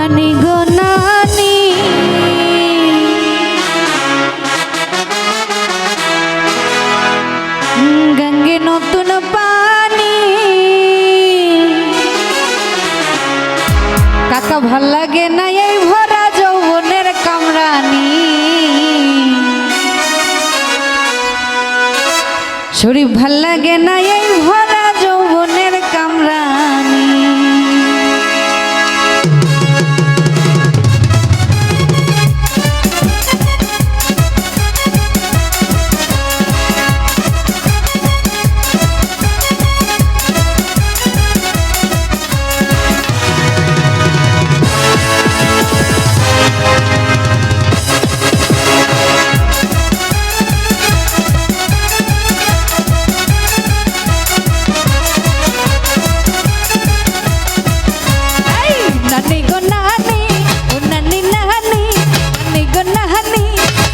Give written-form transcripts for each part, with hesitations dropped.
নানি গো নানি গঙ্গে নতুন পানি কাকা ভাল লাগে না এই ভরা যৌবনের কামরানি শরীফ ভাল লাগে না এই ভরা যৌবনের কামরানি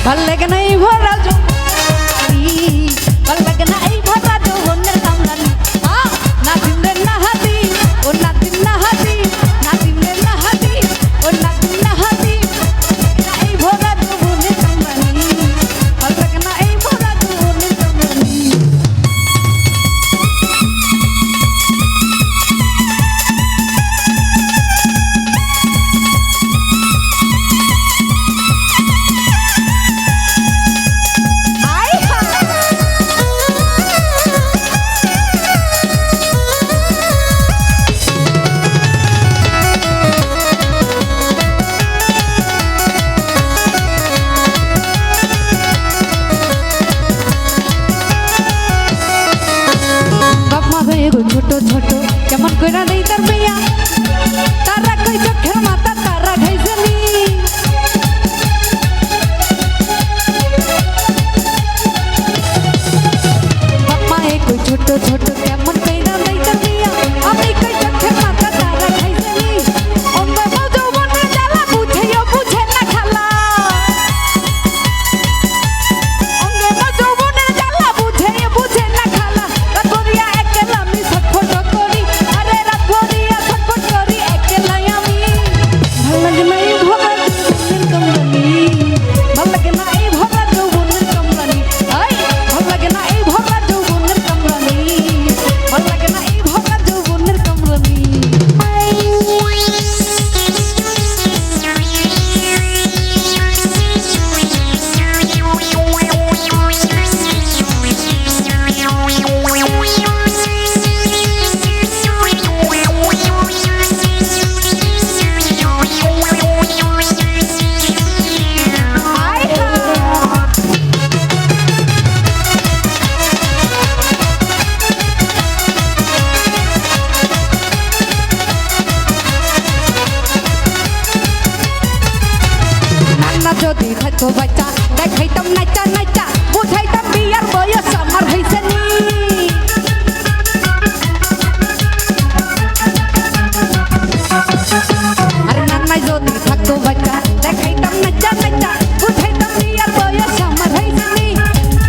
ভাল লাগে না এই ভরা যৌবনী ভাল লাগে না এই ভরা যৌবনের কামরানি না দিনে না হাতি ও না দিন না হাতি না দিনে না হাতি ও না দিন না হাতি এই ভরা যৌবনের কামরানি ভাল লাগে না এই ভরা যৌবনের কামরানি ছোট ছোট কেমন কইরা দেই তার বিয়া তারা কই চোখের মাথা তারা খাইছনি বাবা এ কই ছোট ছোট কেমন কইরা দেই তার বিয়া আমি কই চোখের মাথা তারা খাইছনি অঙ্গ যৌবনের জ্বালা বুঝেও বুঝে না খালা অঙ্গ যৌবনের জ্বালা বুঝেও বুঝে না খালা করিয়া একলা আমি ছটফট করি আরে রাত ভরিয়া ছটফট করি একলা আমি ভাল লাগে না এই ভরা যৌবনের কামরানি ভাল লাগে না এই ভরা যৌবনের কামরানি ভাল লাগে না এই ভরা যৌবনের কামরানি ভাল লাগে না এই ভরা যৌবনের কামরানি যদি থাকতো বাচ্চা দেখাইতাম নাচা নাচা বুঝাইতাম বিয়ার বয়স আমার হইছে নি আরে নান্নাই যদি থাকতো বাচ্চা দেখাইতাম নাচা নাচা বুঝাইতাম বিয়ার বয়স আমার হইছে নি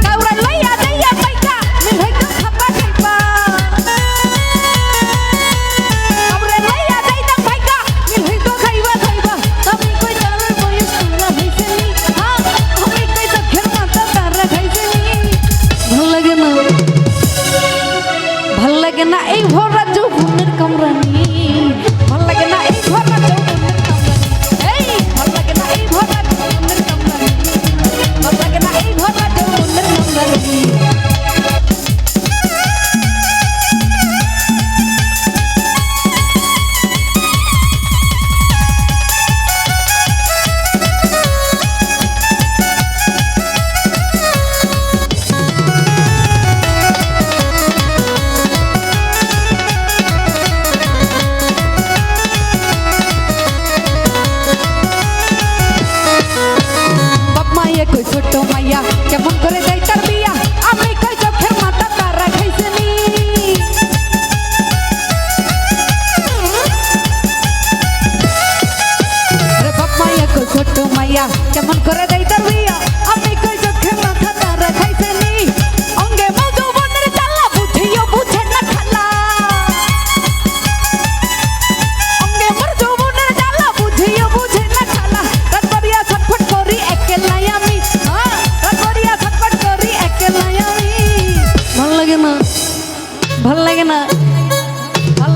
কাউরা লইয়া দেইয়া পাইকা মিলাইতো খাপা খাইবা কাউরা লইয়া দেইতা পাইকা মিলাইতো খাইবা খাইবা তুমি কই জানার বয়স তোমরা হইছে নি আমি কই চোখের মাথা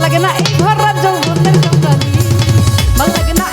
লাগে না এই ভরা যৌবনের কাটালি, ভাল লাগে না